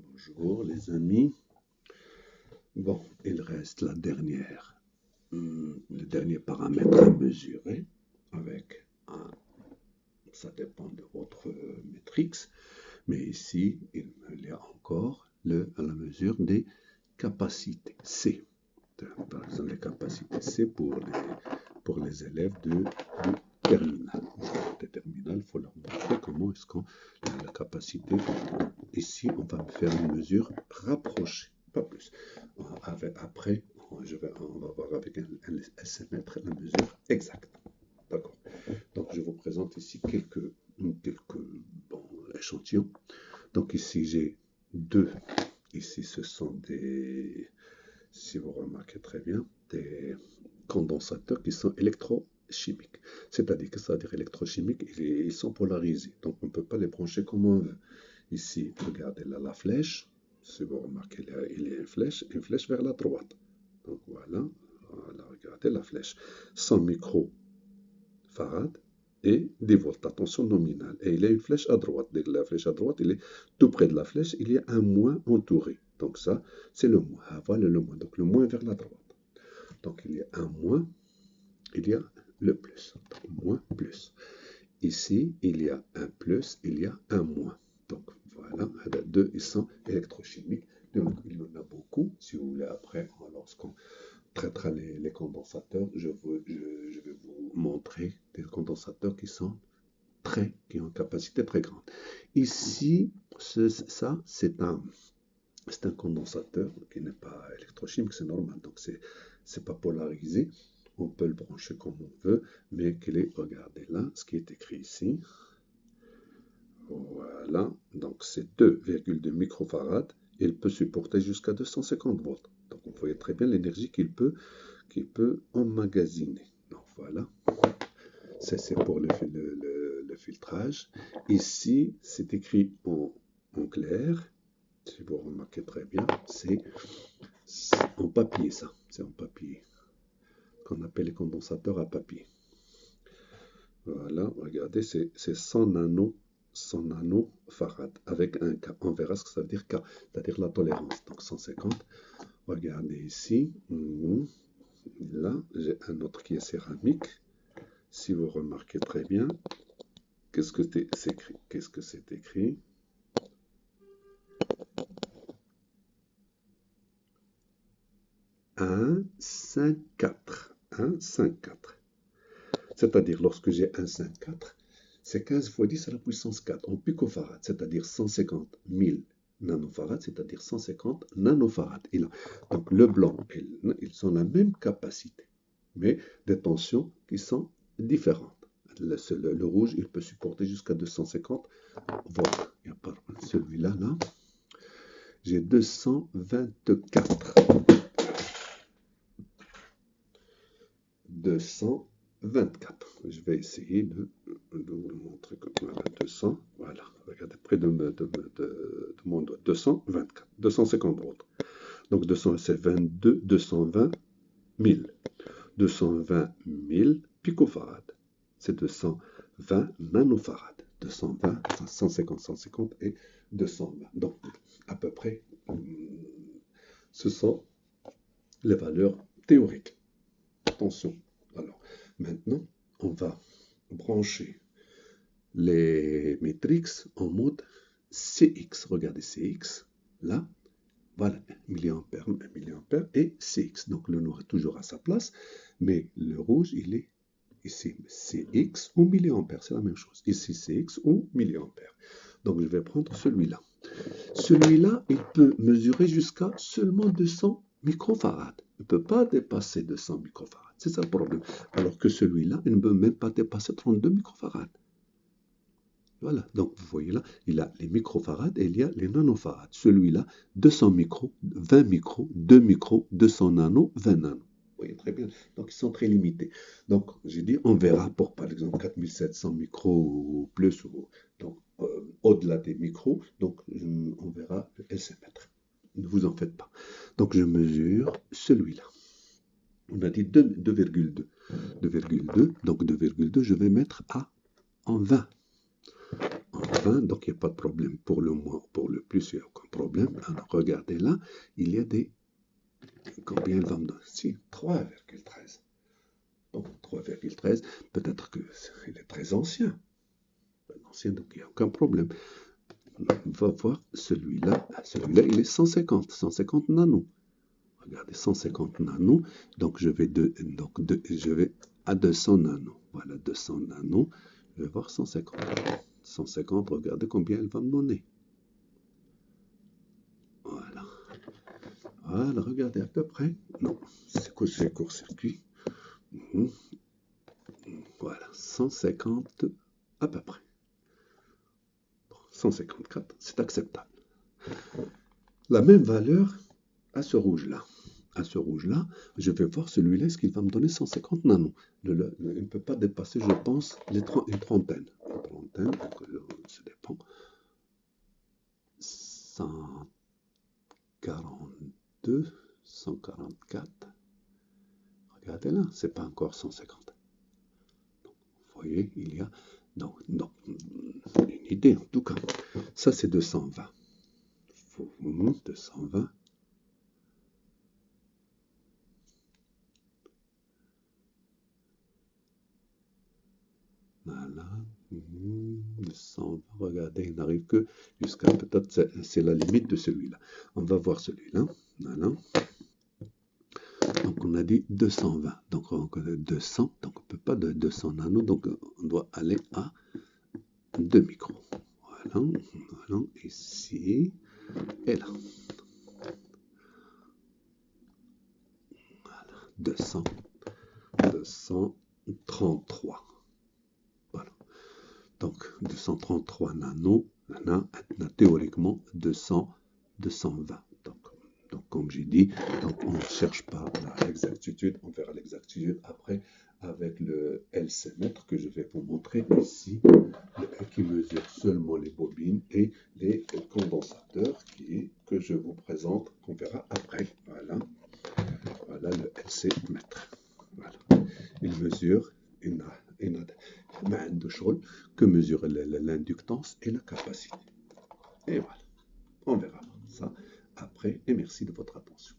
Bonjour les amis. Bon, il reste le dernier paramètre à mesurer avec ça dépend de votre matrix, mais ici il y a encore la mesure des capacités C. Par exemple, les capacités C pour les élèves du terminal. Des terminales, il faut leur montrer comment est-ce qu'on a la capacité. Ici, on va faire une mesure rapprochée, pas plus. Après, on va voir avec un SMètre la mesure exacte. D'accord. Donc, je vous présente ici quelques échantillons. Donc, ici, j'ai deux. Ici, ce sont des, si vous remarquez très bien, des condensateurs qui sont électrochimiques. C'est-à-dire électrochimiques, ils sont polarisés. Donc, on ne peut pas les brancher comme on veut. Ici, regardez là la flèche. Si vous remarquez, là, il y a une flèche vers la droite. Donc voilà, regardez la flèche. 100 microfarads et 10 volts. Attention nominale. Et il y a une flèche à droite. Dès que la flèche à droite, il est tout près de la flèche, il y a un moins entouré. Donc ça, c'est le moins. Ah, voilà le moins. Donc le moins vers la droite. Donc il y a un moins, il y a le plus. Donc, moins, plus. Ici, il y a un plus, il y a un moins. Donc voilà, deux, ils sont électrochimiques. Donc, il y en a beaucoup. Si vous voulez, après, lorsqu'on traitera les condensateurs, je vais vous montrer des condensateurs qui ont une capacité très grande. Ici, ça, c'est un condensateur qui n'est pas électrochimique, c'est normal. Donc, c'est pas polarisé. On peut le brancher comme on veut, mais regardez là, ce qui est écrit ici. Voilà, donc c'est 2,2 microfarads. Il peut supporter jusqu'à 250 volts. Donc vous voyez très bien l'énergie qu'il peut emmagasiner. Donc voilà, c'est pour le filtrage. Ici, c'est écrit en clair. Si vous remarquez très bien, c'est en papier ça. C'est en papier. Qu'on appelle les condensateurs à papier. Voilà, regardez, c'est 100 nanofarad avec un K. On verra ce que ça veut dire K, c'est-à-dire la tolérance. Donc 150. Regardez ici. Là, j'ai un autre qui est céramique. Si vous remarquez très bien, qu'est-ce que c'est écrit? Qu'est-ce que c'est écrit? Un 5 4. 1, 5, 4. C'est-à-dire, lorsque j'ai un 5, 4, c'est 15 fois 10 à la puissance 4 en picofarad, c'est-à-dire 150 000 nanofarads, c'est-à-dire 150 nanofarads. Donc, le blanc, ils ont la même capacité, mais des tensions qui sont différentes. Le rouge, il peut supporter jusqu'à 250 volts. Il n'y a pas celui-là, là. J'ai 224. 224. Je vais essayer de vous le montrer comme voilà, 200. Voilà, regardez près de mon doigt. 224, 250 volts. Donc 200, c'est 22, 220 000. 220 000 picofarads. C'est 220 nanofarads. 220, 150, 150 et 220. Donc, à peu près, ce sont les valeurs théoriques. Attention. Alors, maintenant, on va brancher les matrix en mode CX. Regardez CX, là, voilà, milliampères et CX. Donc, le noir est toujours à sa place, mais le rouge, il est ici CX ou milliampères, c'est la même chose. Ici, CX ou milliampères. Donc, je vais prendre celui-là. Celui-là, il peut mesurer jusqu'à seulement 200 microfarads. Il ne peut pas dépasser 200 microfarads. C'est ça le problème. Alors que celui-là, il ne peut même pas dépasser 32 microfarads. Voilà. Donc, vous voyez là, il a les microfarads et il y a les nanofarads. Celui-là, 200 micros, 20 micros, 2 micros, 200 nanos, 20 nanos. Vous voyez très bien. Donc, ils sont très limités. Donc, j'ai dit, on verra pour, par exemple, 4700 micros ou plus. Donc, au-delà des micros, donc on verra le SMètre. Ne vous en faites pas. Donc, je mesure celui-là. On a dit 2,2. 2,2. Donc, 2,2, je vais mettre en 20. En 20, donc il n'y a pas de problème pour le moins ou pour le plus, il n'y a aucun problème. Alors regardez là, il y a des... Combien il va me donner? Si, 3,13. Bon, 3,13, peut-être qu'il est très ancien. Ancien, donc il n'y a aucun problème. On va voir celui-là. Celui-là, il est 150 nanos. Regardez, 150 nanos. Donc je vais, je vais à 200 nanos. Voilà, 200 nanos. Je vais voir 150. 150, regardez combien elle va me donner. Voilà. Voilà, regardez à peu près. Non, c'est court-circuit. Voilà, 150 à peu près. 154, c'est acceptable. La même valeur à ce rouge-là. À ce rouge-là, je vais voir celui-là, est-ce qu'il va me donner 150 nanos. Il ne peut pas dépasser, je pense, une trentaine. Une trentaine, donc ça dépend. 142, 144. Regardez là, c'est pas encore 150. Donc, vous voyez, il y a... Non, une idée en tout cas. Ça, c'est 220. 220. Voilà. 220. Regardez, il n'arrive que jusqu'à peut-être, c'est la limite de celui-là. On va voir celui-là. Voilà. Donc on a dit 220. Donc on connaît 200. Donc on ne peut pas de 200 nanos. Donc on doit aller à 2 micros. Voilà. Voilà. Ici et là. Voilà. 200. 233. Voilà. Donc 233 nanos. On a théoriquement 220. Donc comme j'ai dit, donc on ne cherche pas l'exactitude, on verra l'exactitude après avec le LC mètre que je vais vous montrer ici, qui mesure seulement les bobines et les condensateurs que je vous présente, qu'on verra après. Voilà, voilà le LC mètre. Voilà. Il mesure que mesure l'inductance et la capacité. Et voilà, on verra ça après et merci de votre attention.